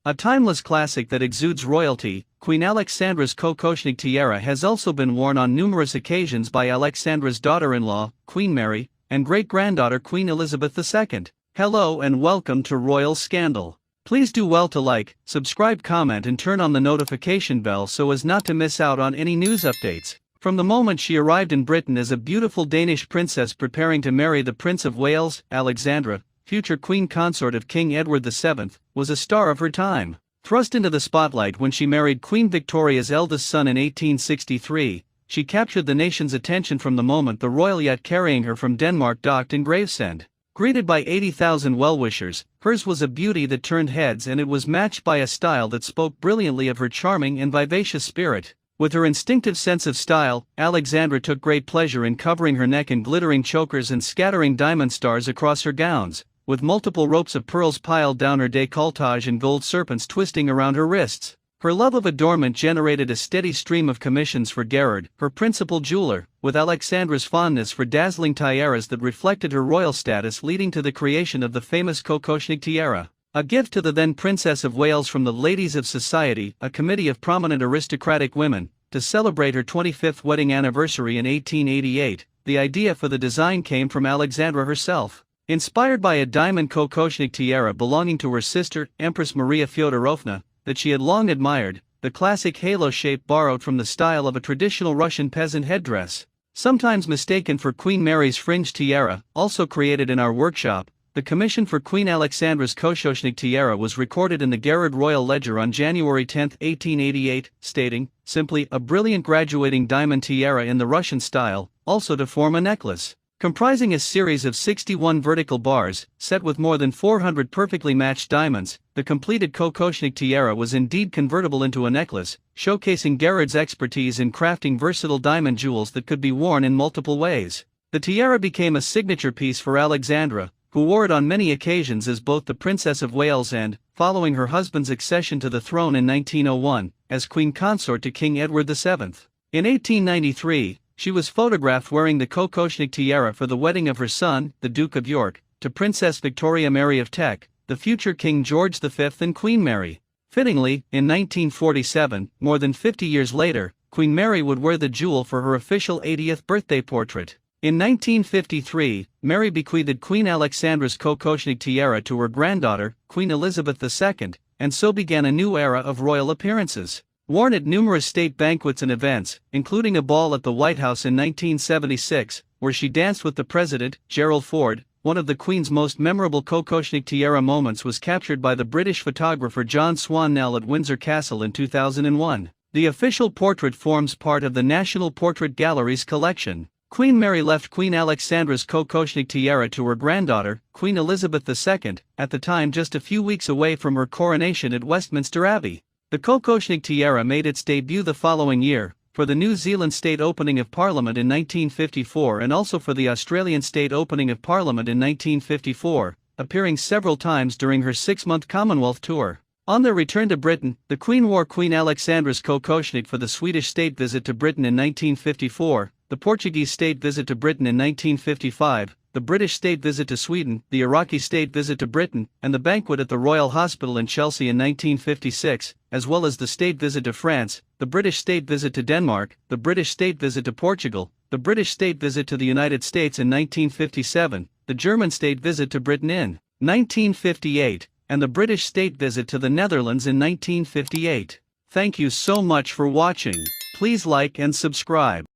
A timeless classic that exudes royalty, Queen Alexandra's Kokoshnik tiara has also been worn on numerous occasions by Alexandra's daughter-in-law, Queen Mary, and great-granddaughter Queen Elizabeth II. Hello and welcome to Royal Scandal. Please do well to like, subscribe, comment and turn on the notification bell so as not to miss out on any news updates. From the moment she arrived in Britain as a beautiful Danish princess preparing to marry the Prince of Wales, Alexandra, future queen consort of King Edward VII, was a star of her time. Thrust into the spotlight when she married Queen Victoria's eldest son in 1863, she captured the nation's attention from the moment the royal yacht carrying her from Denmark docked in Gravesend. Greeted by 80,000 well-wishers, hers was a beauty that turned heads, and it was matched by a style that spoke brilliantly of her charming and vivacious spirit. With her instinctive sense of style, Alexandra took great pleasure in covering her neck in glittering chokers and scattering diamond stars across her gowns, with multiple ropes of pearls piled down her décolletage and gold serpents twisting around her wrists. Her love of adornment generated a steady stream of commissions for Gerard, her principal jeweler, with Alexandra's fondness for dazzling tiaras that reflected her royal status leading to the creation of the famous Kokoshnik tiara. A gift to the then Princess of Wales from the Ladies of Society, a committee of prominent aristocratic women, to celebrate her 25th wedding anniversary in 1888, the idea for the design came from Alexandra herself. Inspired by a diamond Kokoshnik tiara belonging to her sister, Empress Maria Fyodorovna, that she had long admired, the classic halo shape borrowed from the style of a traditional Russian peasant headdress. Sometimes mistaken for Queen Mary's fringed tiara, also created in our workshop, the commission for Queen Alexandra's Kokoshnik tiara was recorded in the Gerard Royal Ledger on January 10, 1888, stating, simply, a brilliant graduating diamond tiara in the Russian style, also to form a necklace. Comprising a series of 61 vertical bars, set with more than 400 perfectly matched diamonds, the completed Kokoshnik tiara was indeed convertible into a necklace, showcasing Gerard's expertise in crafting versatile diamond jewels that could be worn in multiple ways. The tiara became a signature piece for Alexandra, who wore it on many occasions as both the Princess of Wales and, following her husband's accession to the throne in 1901, as queen consort to King Edward VII. In 1893, she was photographed wearing the Kokoshnik tiara for the wedding of her son, the Duke of York, to Princess Victoria Mary of Teck, the future King George V and Queen Mary. Fittingly, in 1947, more than 50 years later, Queen Mary would wear the jewel for her official 80th birthday portrait. In 1953, Mary bequeathed Queen Alexandra's Kokoshnik tiara to her granddaughter, Queen Elizabeth II, and so began a new era of royal appearances. Worn at numerous state banquets and events, including a ball at the White House in 1976, where she danced with the President, Gerald Ford, one of the Queen's most memorable Kokoshnik tiara moments was captured by the British photographer John Swan-Nell at Windsor Castle in 2001. The official portrait forms part of the National Portrait Gallery's collection. Queen Mary left Queen Alexandra's Kokoshnik tiara to her granddaughter, Queen Elizabeth II, at the time just a few weeks away from her coronation at Westminster Abbey. The Kokoshnik tiara made its debut the following year, for the New Zealand State Opening of Parliament in 1954 and also for the Australian State Opening of Parliament in 1954, appearing several times during her 6-month Commonwealth tour. On their return to Britain, the Queen wore Queen Alexandra's Kokoshnik for the Swedish state visit to Britain in 1954, the Portuguese state visit to Britain in 1955, the British state visit to Sweden, the Iraqi state visit to Britain, and the banquet at the Royal Hospital in Chelsea in 1956, as well as the state visit to France, the British state visit to Denmark, the British state visit to Portugal, the British state visit to the United States in 1957, the German state visit to Britain in 1958, and the British state visit to the Netherlands in 1958. Thank you so much for watching. Please like and subscribe.